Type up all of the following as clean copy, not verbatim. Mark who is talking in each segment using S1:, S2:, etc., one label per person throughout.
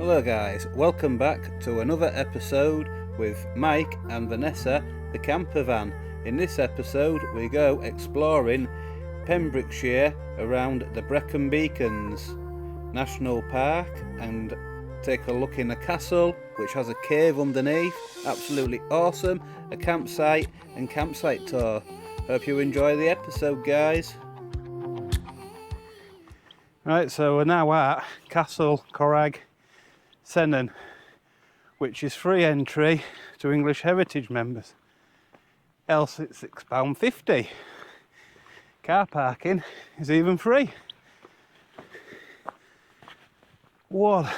S1: Hello guys, welcome back to another episode with Mike and Vanessa, the Campervan. In this episode we go exploring Pembrokeshire around the Brecon Beacons National Park and take a look in the castle, which has a cave underneath. Absolutely awesome. A campsite and campsite tour. Hope you enjoy the episode, guys. Right, so we're now at Castle Corag Cennen, which is free entry to English Heritage members. Else it's £6.50. Car parking is even free. What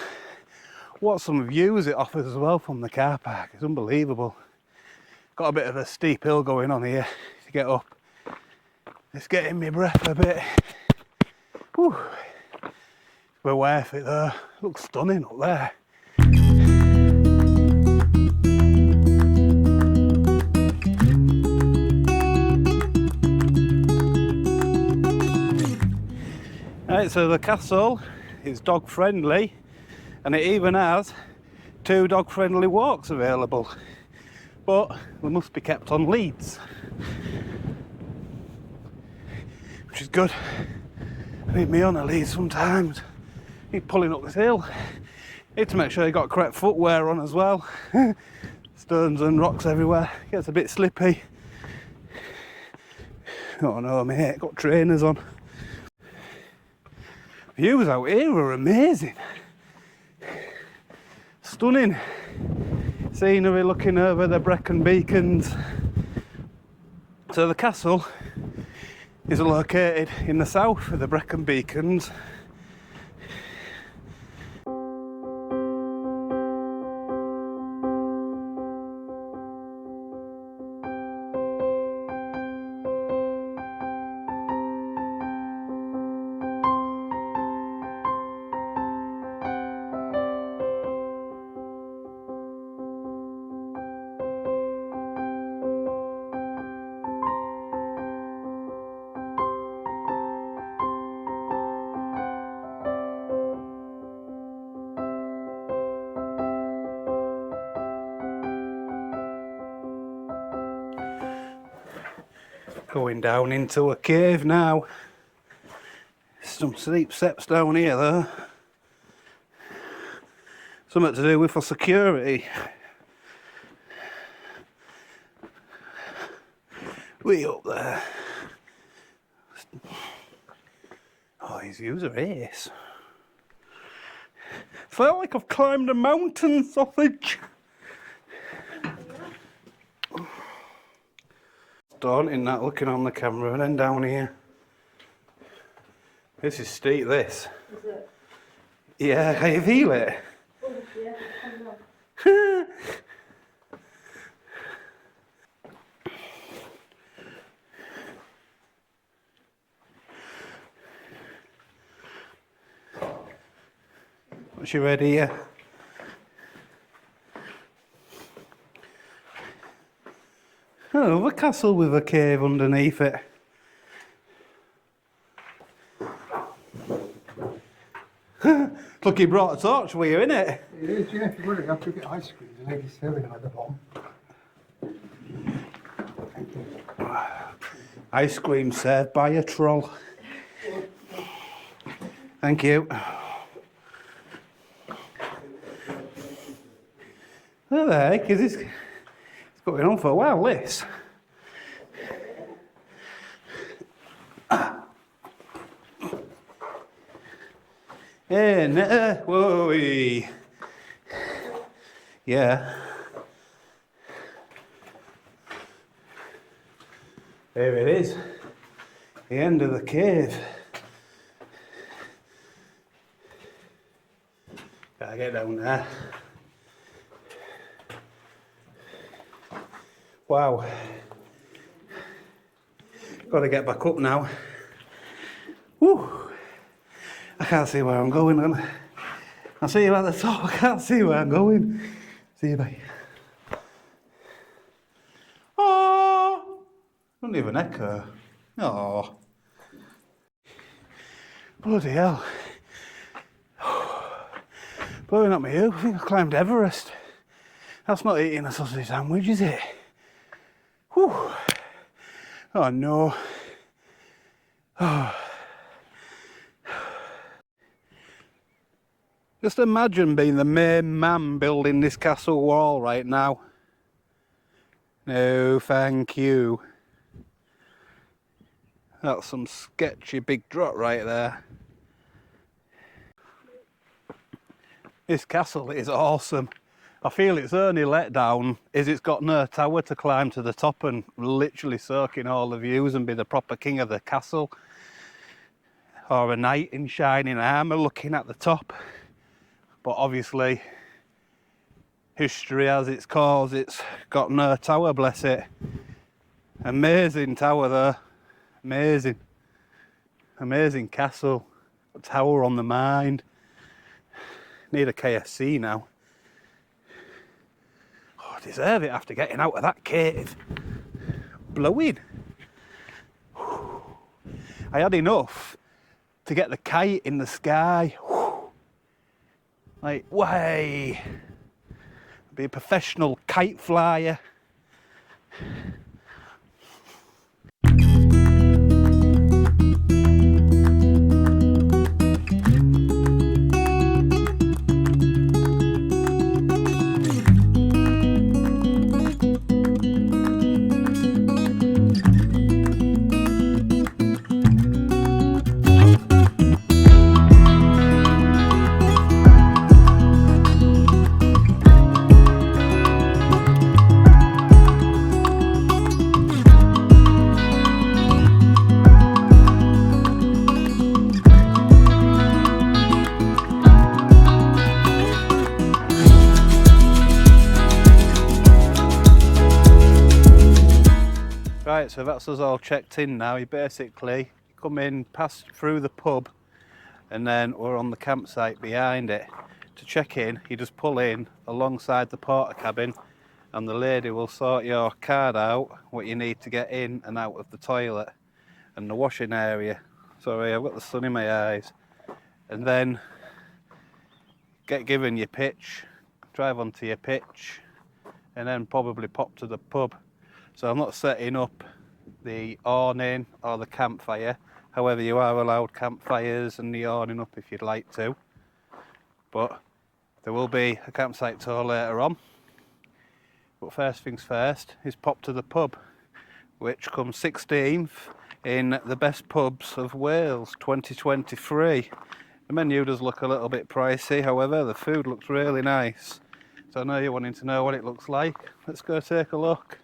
S1: some views it offers as well from the car park. It's unbelievable. Got a bit of a steep hill going on here to get up. It's getting me breath a bit. Whew. We're worth it though. Looks stunning up there. Right, so the castle is dog friendly and it even has 2 dog friendly walks available, but they must be kept on leads, which is good. I need me on a lead sometimes. Keep pulling up this hill. Need to make sure you got correct footwear on as well. Stones and rocks everywhere. Gets a bit slippy. Oh no, mate, got trainers on. Views out here are amazing. Stunning scenery looking over the Brecon Beacons. So the castle is located in the south of the Brecon Beacons. Going down into a cave now. Some steep steps down here though. Something to do with for security. Way up there. Oh, these views are ace. Felt like I've climbed a mountain, sausage. Daunting that, looking on the camera and then down here. This is steep, this. Is it? Yeah, can you feel it? Oh, yeah, come on. What's you ready here? Oh, a castle with a cave underneath it. Look, you brought a torch with you, innit?
S2: It is, yeah. If you want to have to get ice cream, the lady's serving them at the bottom. Thank you.
S1: Ice cream served by a troll. Thank you. What the heck is this? Going on for a while, this. Hey, whoa, yeah. There it is, the end of the cave. Gotta get down there. Wow. Got to get back up now. Woo! I can't see where I'm going. I see you at the top. I can't see where I'm going. See you, mate. Oh! Don't even echo. Oh. Bloody hell. Blowing up my ear, I think I climbed Everest. That's not eating a sausage sandwich, is it? Whew. Oh no. Oh. Just imagine being the main man building this castle wall right now. No, thank you. That's some sketchy big drop right there. This castle is awesome. I feel its only letdown is it's got no tower to climb to the top and literally soak in all the views and be the proper king of the castle. Or a knight in shining armour looking at the top. But obviously, history has its cause, it's got no tower, bless it. Amazing tower though, amazing. Amazing castle, a tower on the mind. Need a KFC now. Oh, I deserve it after getting out of that cave. Blowing. I had enough to get the kite in the sky. Like, way. Be a professional kite flyer. Right, so that's us all checked in now. You basically come in, pass through the pub, and then we're on the campsite behind it. To check in, you just pull in alongside the porter cabin, and the lady will sort your card out, what you need to get in and out of the toilet, and the washing area. Sorry, I've got the sun in my eyes. And then get given your pitch, drive onto your pitch, and then probably pop to the pub. So I'm not setting up the awning or the campfire. However, you are allowed campfires and the awning up if you'd like to. But there will be a campsite tour later on. But first things first is pop to the pub, which comes 16th in the best pubs of Wales 2023. The menu does look a little bit pricey, however the food looks really nice. So I know you're wanting to know what it looks like. Let's go take a look.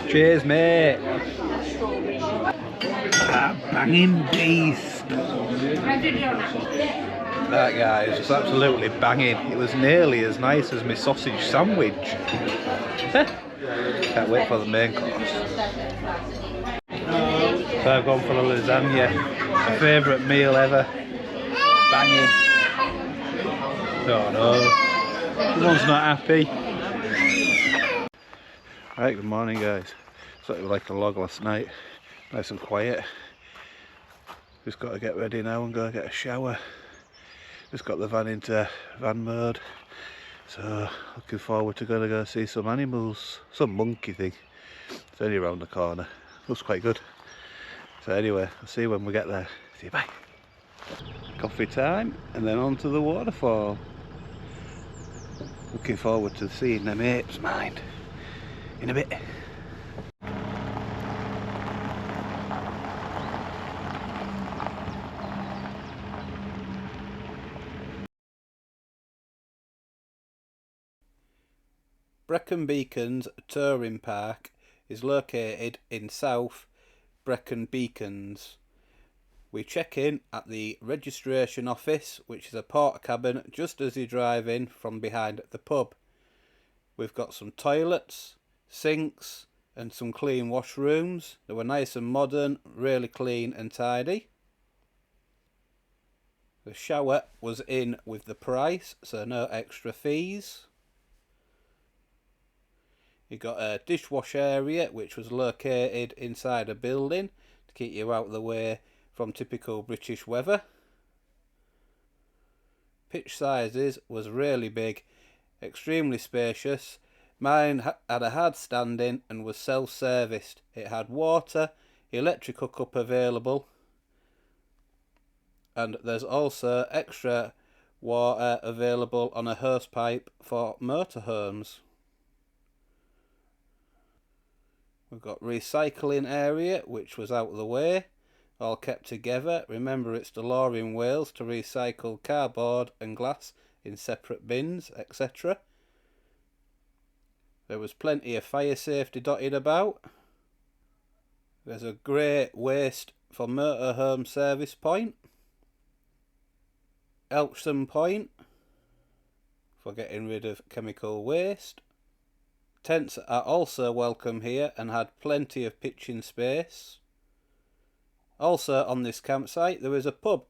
S1: Cheers, mate. Ah, banging beast. That, guys, was absolutely banging. It was nearly as nice as my sausage sandwich. Can't wait for the main course. So I've gone for the lasagna. My favourite meal ever. Banging. Oh no. Everyone's not happy. Right, good morning, guys. So it was like a log last night. Nice and quiet. Just got to get ready now and go get a shower. Just got the van into van mode, so looking forward to go see some animals, some monkey thing. It's only around the corner, looks quite good. So anyway, I'll see you when we get there. See you, bye. Coffee time and then on to the waterfall. Looking forward to seeing them apes, mind, in a bit. Brecon Beacons Touring Park is located in South Brecon Beacons. We check in at the registration office, which is a porter cabin just as you drive in from behind the pub. We've got some toilets, sinks, and some clean washrooms. They were nice and modern, really clean and tidy. The shower was in with the price, so no extra fees. You got a dishwash area which was located inside a building to keep you out of the way from typical British weather. Pitch sizes was really big, extremely spacious. Mine had a hard standing and was self-serviced. It had water, electric hookup available, and there's also extra water available on a hose pipe for motorhomes. We've got recycling area which was out of the way, all kept together. Remember, it's the law in Wales to recycle cardboard and glass in separate bins, etc. There was plenty of fire safety dotted about. There's a great waste for motorhome service point. Elsham point for getting rid of chemical waste. Tents are also welcome here and had plenty of pitching space. Also on this campsite there is a pub,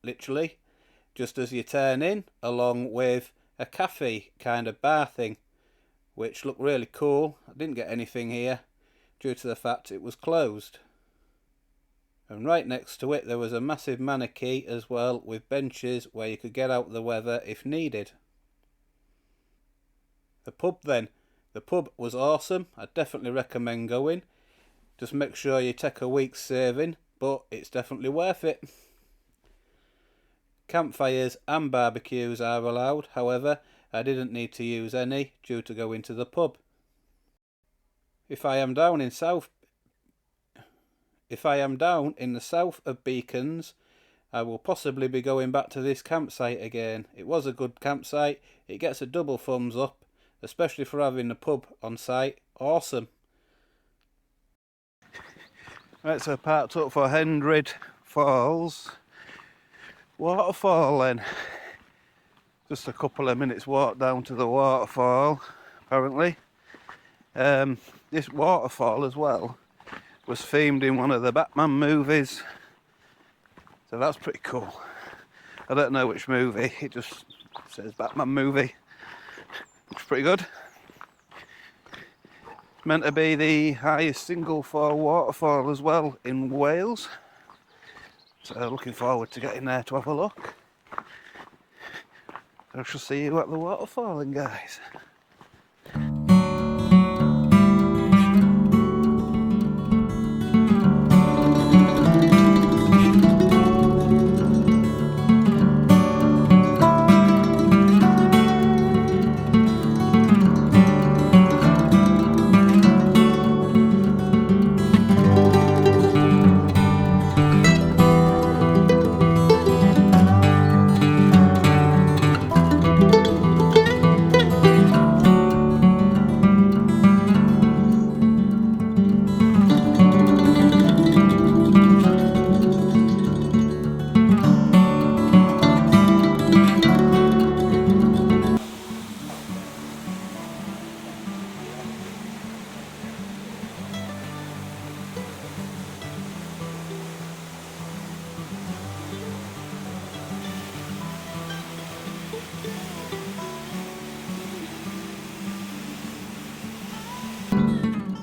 S1: literally, just as you turn in, along with a cafe kind of bar thing, which looked really cool. I didn't get anything here due to the fact it was closed. And right next to it there was a massive mannequin as well, with benches where you could get out of the weather if needed. The pub then. The pub was awesome. I definitely recommend going. Just make sure you take a week's saving, but it's definitely worth it. Campfires and barbecues are allowed, however I didn't need to use any due to going to the pub. If I am down in the south of Beacons, I will possibly be going back to this campsite again. It was a good campsite. It gets a double thumbs up, especially for having the pub on site. Awesome. Right, so parked up for Henrhyd Falls. Waterfall then. Just a couple of minutes walk down to the waterfall, apparently. This waterfall as well was themed in one of the Batman movies, so that's pretty cool. I don't know which movie, it just says Batman movie. Looks pretty good. It's meant to be the highest single fall waterfall as well in Wales, so looking forward to getting there to have a look. I shall see you at the waterfall then, guys.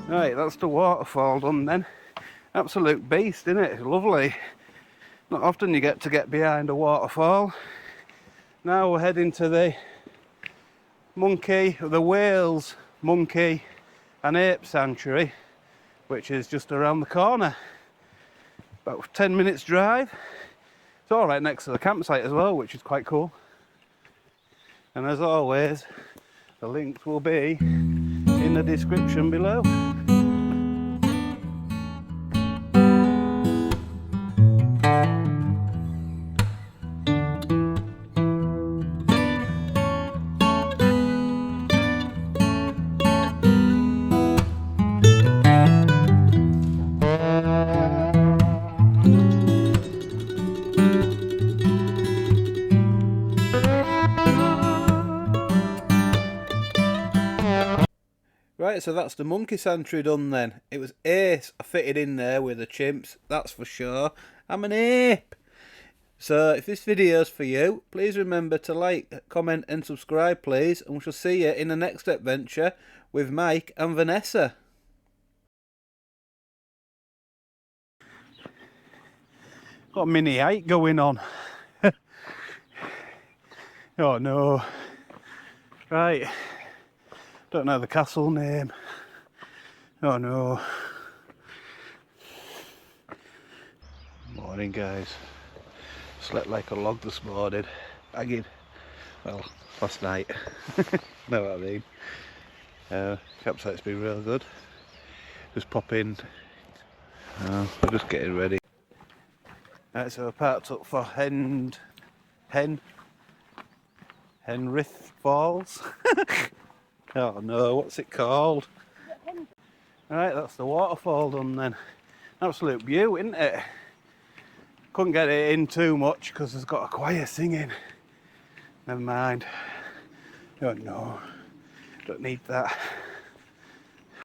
S1: Right, that's the waterfall done then. Absolute beast, isn't it? It's lovely. Not often you get to get behind a waterfall. Now we're heading to the Wales Monkey and Ape Sanctuary, which is just around the corner. About 10 minutes drive. It's all right next to the campsite as well, which is quite cool. And as always, the links will be in the description below. Right, so that's the monkey sanctuary done then. It was ace. I fitted in there with the chimps, that's for sure. I'm an ape. So if this video's for you, please remember to like, comment and subscribe please, and we shall see you in the next adventure with Mike and Vanessa. Got a mini hike going on. Oh no. Right. Don't know the castle name. Oh no. Morning guys. Slept like a log this morning. Hanging. Well, last night. Know what I mean. Campsite's been real good. Just pop in. We're just getting ready. Right, so we're parked up for Henrhyd Falls. Oh no, what's it called? Right, that's the waterfall done then. Absolute beaut, isn't it? Couldn't get it in too much because there's got a choir singing. Never mind. Oh no, don't need that.